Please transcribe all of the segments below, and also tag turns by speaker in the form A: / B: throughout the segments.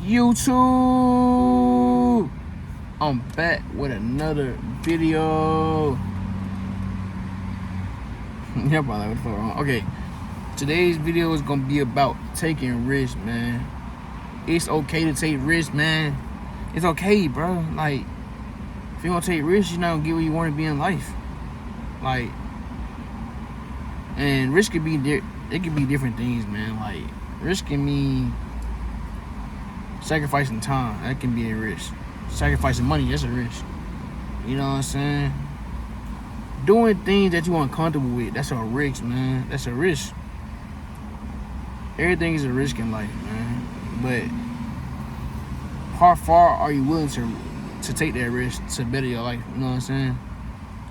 A: YouTube? I'm back with another video. Yeah, probably what the fuck wrong. Okay, today's video is gonna be about taking risks, man. It's okay to take risks, man. It's okay, bro. Like, if you want to take risks, you're not gonna get where you want to be in life. Like, and risk could be it could be different things, man. Like, risk can mean sacrificing time. That can be a risk. Sacrificing money, that's a risk. You know what I'm saying? Doing things that you're uncomfortable with, that's a risk, man. That's a risk. Everything is a risk in life, man. But how far are you willing to take that risk to better your life? You know what I'm saying?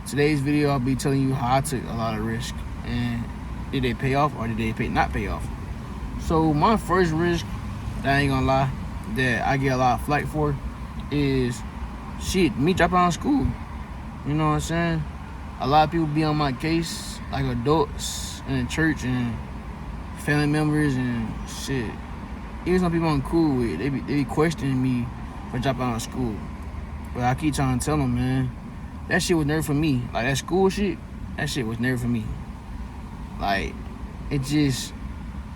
A: Today's video, I'll be telling you how I took a lot of risk, and did they pay off or did they not pay off? So my first risk, that I ain't gonna lie, that I get a lot of flack for is me dropping out of school. You know what I'm saying? A lot of people be on my case, like adults in the church and family members and shit. Even some people I'm cool with, they be questioning me for dropping out of school. But I keep trying to tell them, man, that shit was never for me. Like, that school shit, that shit was never for me. Like, it just,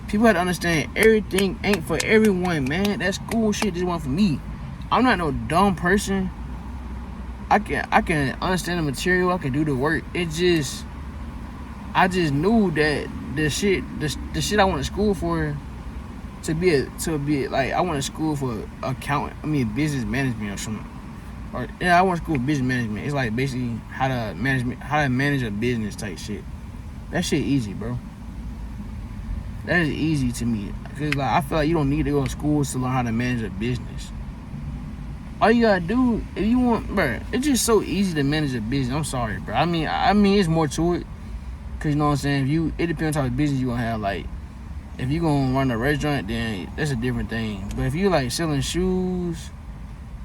A: people have to understand everything ain't for everyone, man. That school shit just wasn't for me. I'm not no dumb person. I can understand the material. I can do the work. I just knew that the shit I went to school for to be like, I went to school for business management or something. Or yeah, I went to school for business management. It's like basically how to manage a business type shit. That shit easy, bro. That is easy to me. Cause like, I feel like you don't need to go to school to learn how to manage a business. All you gotta do, if you want, bro, it's just so easy to manage a business. I'm sorry, bro. I mean, it's more to it. Cause you know what I'm saying. It depends how much business you gonna have. Like, if you gonna run a restaurant, then that's a different thing. But if you like selling shoes,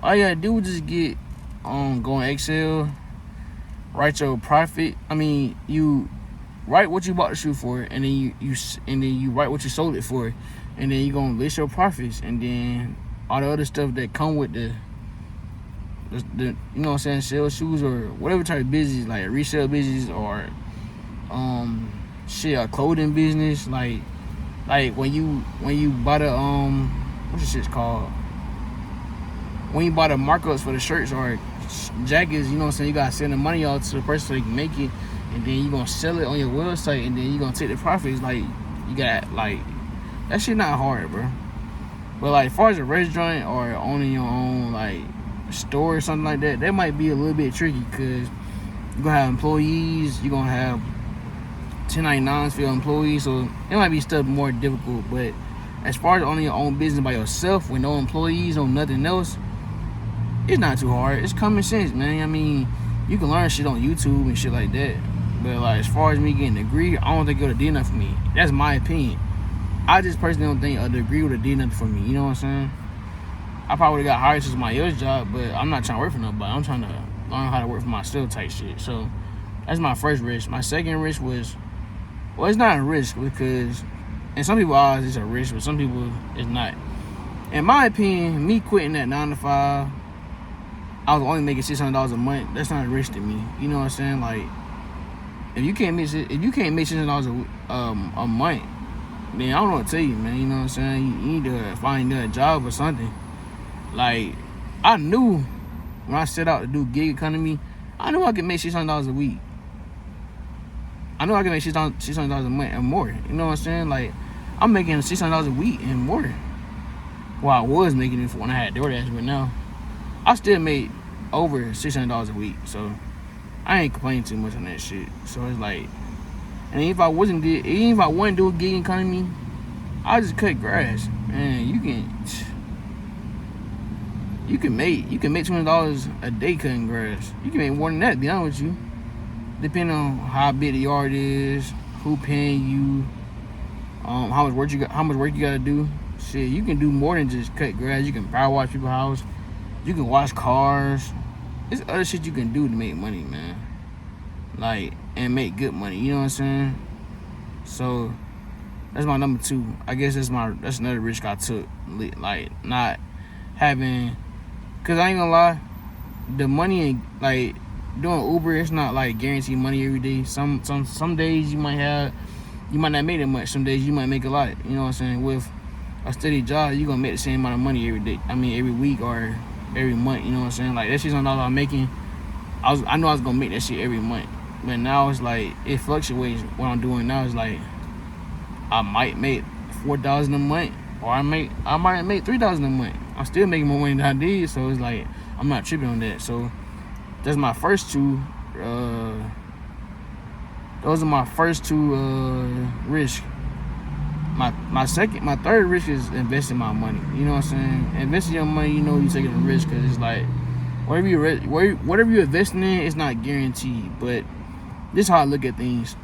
A: all you gotta do is just go on Excel, write your profit. You write what you bought the shoe for, and then you write what you sold it for, and then you gonna list your profits, and then all the other stuff that come with the you know what I'm saying, sell shoes or whatever type of business, like a resale business or a clothing business, like when you buy the what's this shit's called, when you buy the markups for the shirts or jackets, you know what I'm saying, you gotta send the money out to the person so they can make it, and then you gonna sell it on your website, and then you gonna take the profits. Like, you got, like, that shit not hard, bro. But like, as far as a restaurant or owning your own like store or something like that, that might be a little bit tricky, because you're gonna have employees, you're gonna have 1099s for your employees, so it might be stuff more difficult. But as far as owning your own business by yourself with no employees, no nothing else, it's not too hard. It's common sense, man. I mean, you can learn shit on YouTube and shit like that. But like, as far as me getting a degree, I don't think it would have did enough for me. That's my opinion. I just personally don't think a degree would have did nothing for me. You know what I'm saying? I probably would have got hired to somebody else's job, but I'm not trying to work for nobody. I'm trying to learn how to work for myself type shit. So that's my first risk. My second risk was, well, it's not a risk, because, and some people are, it's a risk, but some people it's not. In my opinion, me quitting that 9 to 5, I was only making $600 a month. That's not a risk to me. You know what I'm saying? Like, if you can't make $600 a month, then I don't know what to tell you, man. You know what I'm saying? You need to find a job or something. Like, I knew when I set out to do gig economy, I knew I could make $600 a week. I knew I could make $600 a month and more. You know what I'm saying? Like, I'm making $600 a week and more. Well, I was making it when I had DoorDash, but now I still made over $600 a week. So I ain't complaining too much on that shit. So it's like, and even if I wasn't doing gig economy, I just cut grass. Man, you can make $20 a day cutting grass. You can make more than that, to be honest with you. Depending on how big the yard is, who paying you, how much work you gotta do. Shit, you can do more than just cut grass. You can power wash people's house. You can wash cars. There's other shit you can do to make money, man. Like, and make good money. You know what I'm saying? So that's my number 2. I guess that's another risk I took. Like, not having, cause I ain't gonna lie, the money like doing Uber, it's not like guaranteed money every day. Some days you might not make that much. Some days you might make a lot. You know what I'm saying? With a steady job, you gonna make the same amount of money every day. I mean every week or every month. You know what I'm saying? Like that shit's not all I'm making. I know I was gonna make that shit every month, but now it's like it fluctuates. What I'm doing now is like I might make $4,000 a month, or I might make $3,000 a month. I'm still making more money than I did, so it's like I'm not tripping on that. So that's my first two. Those are my first two risks. My third risk is investing my money. You know what I'm saying? Investing your money, you know, you taking a risk because it's like whatever you're investing in, it's not guaranteed. But this is how I look at things.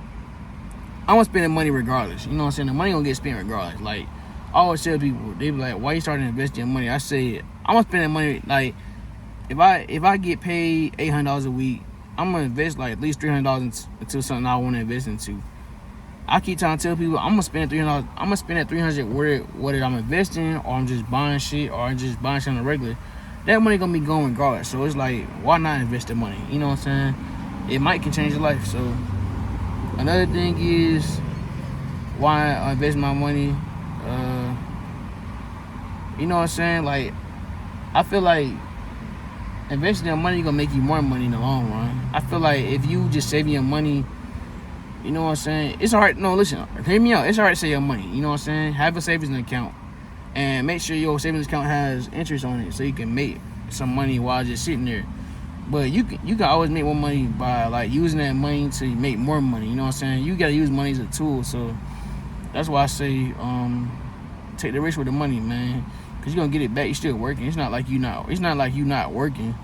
A: I'm gonna spend the money regardless. You know what I'm saying? The money gonna get spent regardless. Like I always tell people, they be like, "Why you starting to invest your money?" I say, I'm gonna spend that money. Like if I get paid $800 a week, I'm gonna invest like at least $300 into something I want to invest into. I keep trying to tell people I'm gonna spend $300. I'm gonna spend that $300 whether I'm investing or I'm just buying shit or I'm just buying shit on the regular. That money gonna be going regardless. So it's like, why not invest the money? You know what I'm saying? It might can change your life. So another thing is why I invest my money. You know what I'm saying? Like I feel like investing your money gonna make you more money in the long run. I feel like if you just saving your money, you know what I'm saying? It's alright. No, listen, hear me out. It's alright to save your money. You know what I'm saying? Have a savings account and make sure your savings account has interest on it so you can make some money while just sitting there. But you can always make more money by like using that money to make more money. You know what I'm saying? You gotta use money as a tool. So that's why I say take the risk with the money, man. Cause you're gonna get it back. You're still working. It's not like you not working.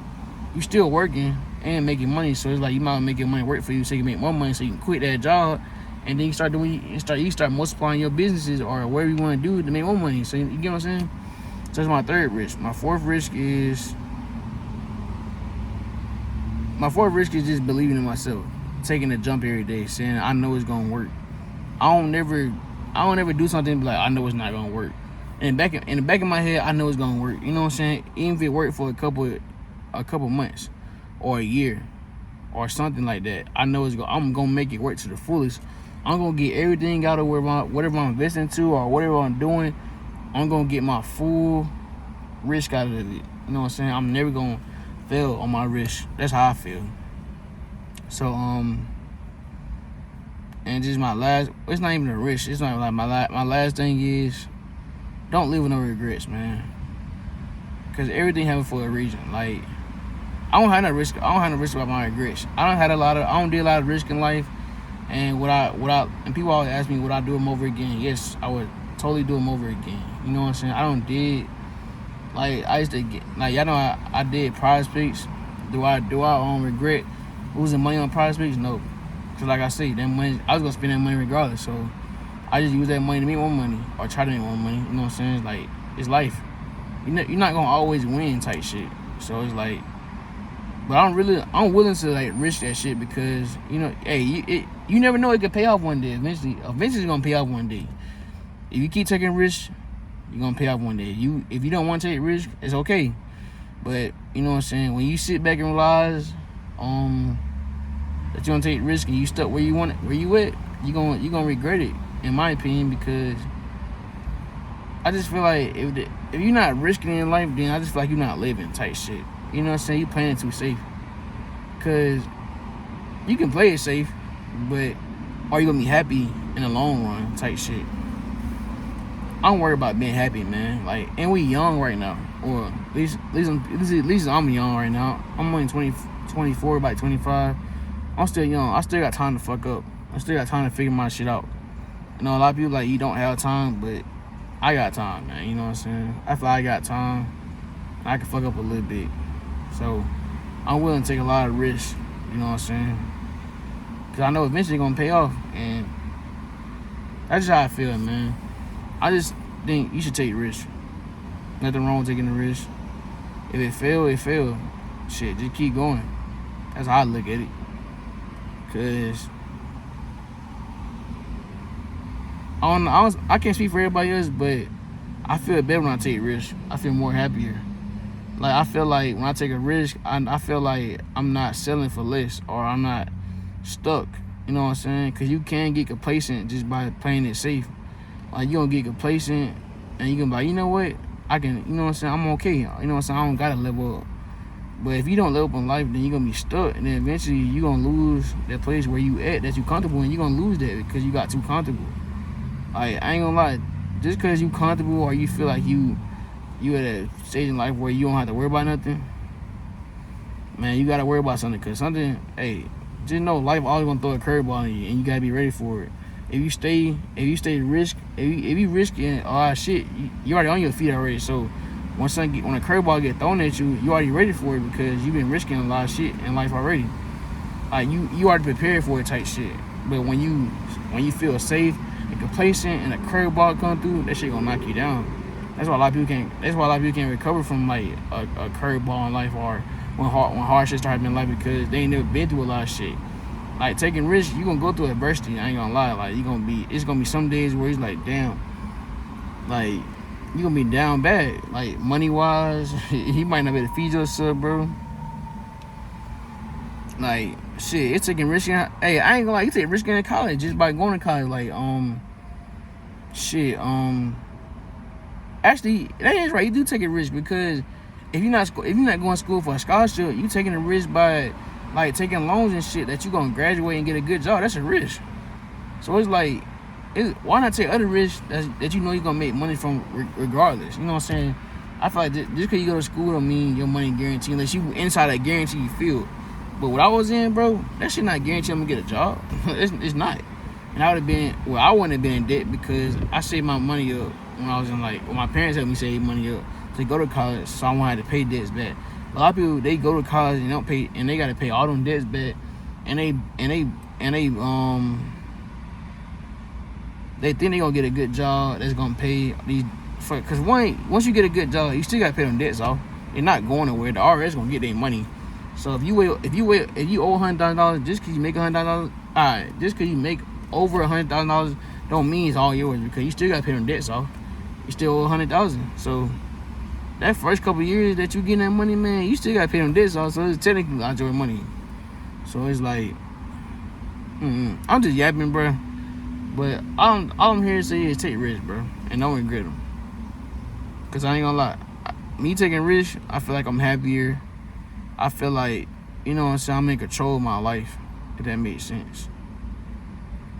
A: You still working and making money. So it's like you might as well make your money work for you so you can make more money so you can quit that job and then you start multiplying your businesses or whatever you want to do to make more money. So you get what I'm saying? So that's my third risk. My fourth risk is just believing in myself. Taking a jump every day, saying I know it's gonna work. I don't ever do something and be like, I know it's not gonna work. And in the back of my head, I know it's gonna work. You know what I'm saying? Even if it worked for a couple months or a year or something like that, I know I'm gonna make it work to the fullest. I'm gonna get everything out of whatever I'm investing to or whatever I'm doing. I'm gonna get my full risk out of it. You know what I'm saying? I'm never gonna fail on my risk. That's how I feel. So and just my last, it's not even a risk. It's not like my last thing is, don't live with no regrets, man. Cause everything happens for a reason. Like I don't have no risk about my regrets. I don't do a lot of risk in life. And and people always ask me, would I do them over again? Yes, I would totally do them over again. You know what I'm saying? I used to get, like, y'all know I did Prize Picks. Do I regret losing money on Prize Picks? No. Cause like I say, that money, I was gonna spend that money regardless. So I just use that money to make more money or try to make more money. You know what I'm saying? It's like, it's life. You're not gonna always win type shit. So it's like, but I'm willing to like risk that shit because, you know, hey, you never know, it could pay off one day. Eventually it's gonna pay off one day. If you keep taking risks, you're gonna pay off one day. If you don't want to take risks, it's okay. But you know what I'm saying? When you sit back and realize that you don't take risks and you stuck where you at, you're gonna regret it, in my opinion, because I just feel like if you're not risking in life, then I just feel like you're not living type shit. You know what I'm saying? You playing too safe. Cause you can play it safe, but are you gonna be happy in the long run type shit? I don't worry about being happy, man. Like, and we young right now. Or at least I'm young right now. I'm only 24, about 25. I'm still young. I still got time to fuck up. I still got time to figure my shit out. You know, a lot of people like, you don't have time, but I got time, man. You know what I'm saying? I feel like I got time. I can fuck up a little bit. So I'm willing to take a lot of risks. You know what I'm saying? Because I know eventually it's going to pay off. And that's just how I feel, man. I just think you should take risks. Nothing wrong with taking the risk. If it fail, it fail. Shit, just keep going. That's how I look at it. Cause I can't speak for everybody else, but I feel better when I take risks. I feel more happier. Like, I feel like when I take a risk, I feel like I'm not selling for less, or I'm not stuck. You know what I'm saying? Because you can get complacent just by playing it safe. Like, you gonna get complacent, and you can be like, you know what? I can, you know what I'm saying? I'm okay. You know what I'm saying? I don't gotta level up. But if you don't level up in life, then you're gonna be stuck, and then eventually you're gonna lose that place where you at that you comfortable, and you're gonna lose that because you got too comfortable. Like, I ain't gonna lie, just because you comfortable or you feel like you at a stage in life where you don't have to worry about nothing, man, you gotta worry about something, because something, hey, just know life always gonna throw a curveball on you, and you gotta be ready for it. If you risking all that shit, you already on your feet already. So when a curveball get thrown at you, you already ready for it because you've been risking a lot of shit in life already. Like, you already prepared for it type shit. But when you feel safe and complacent and a curveball come through, that shit gonna knock you down. That's why a lot of people can't recover from like a curveball in life, or when hard shit start happening in life, because they ain't never been through a lot of shit. Like, taking risks, you gonna go through adversity. I ain't gonna lie. Like, it's gonna be some days where it's like, damn, like, you gonna be down bad, like money wise. He might not be able to feed yourself, bro. Like, shit, it's taking risks. Hey, I ain't gonna lie, you take risks in college just by going to college. Like, actually, that is right. You do take a risk, because if you're not going to school for a scholarship, you taking a risk by like taking loans and shit that you gonna graduate and get a good job. That's a risk. So it's like, why not take other risks that you know you're gonna make money from regardless? You know what I'm saying? I feel like just because you go to school don't mean your money guaranteed unless you inside that guaranteed field. But what I was in, bro, that shit not guaranteed I'm gonna get a job. It's not. And I wouldn't have been in debt because I saved my money up when I was in, like, well, my parents helped me save money up to go to college, so I won't have to pay debts back. A lot of people, they go to college and don't pay, and they gotta pay all them debts back, and they think they gonna get a good job that's gonna pay these. Because once you get a good job, you still gotta pay them debts off. They're not going nowhere. The IRS gonna get their money. So if you owe $100,000, just because you make $100,000, alright, just because you make over $100,000 don't mean it's all yours, because you still gotta pay them debts off. You still owe $100,000. So that first couple of years that you getting that money, man, you still gotta pay them debts off. So it's technically not your money. So it's like, I'm just yapping, bro. But all I'm here to say is take risks, bro, and don't regret them. Cause I ain't gonna lie, me taking risks, I feel like I'm happier. I feel like, you know what I'm saying, I'm in control of my life, if that makes sense.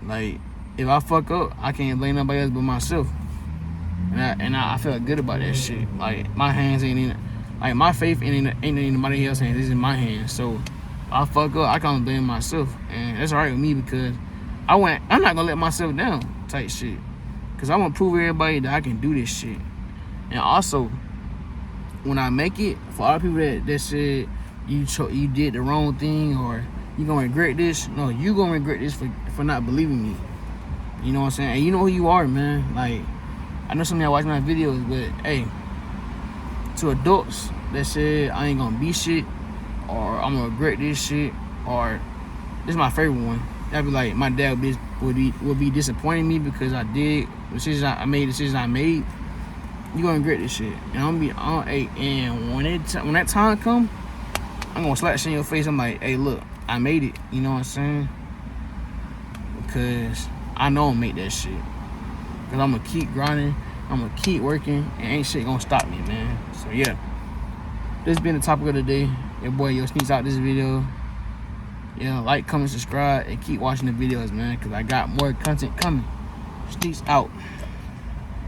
A: Like, if I fuck up, I can't blame nobody else but myself. And I feel good about that shit. Like, my hands ain't in it. Like, my faith ain't in anybody else's hands. It's in my hands. So, if I fuck up, I can't blame myself. And that's alright with me, because I'm not gonna let myself down type shit. Because I want to prove everybody that I can do this shit. And also, when I make it, for all the people that said you did the wrong thing or you gonna regret this, no, you gonna regret this for not believing me. You know what I'm saying? And you know who you are, man. Like, I know some of y'all watch my videos, but hey, to adults that said I ain't gonna be shit, or I'm gonna regret this shit, or this is my favorite one. That'd be like, my dad would be disappointing me because I made the decisions I made. You gonna regret this shit, and and when that time come, I'm gonna slap shit in your face. I'm like, hey, look, I made it. You know what I'm saying? Because I know I'm gonna make that shit. Because I'm gonna keep grinding, I'm gonna keep working, and ain't shit gonna stop me, man. So yeah, this been the topic of the day. Your boy Yo Sneaks out this video. Yeah, like, comment, subscribe, and keep watching the videos, man, because I got more content coming. Sneaks out.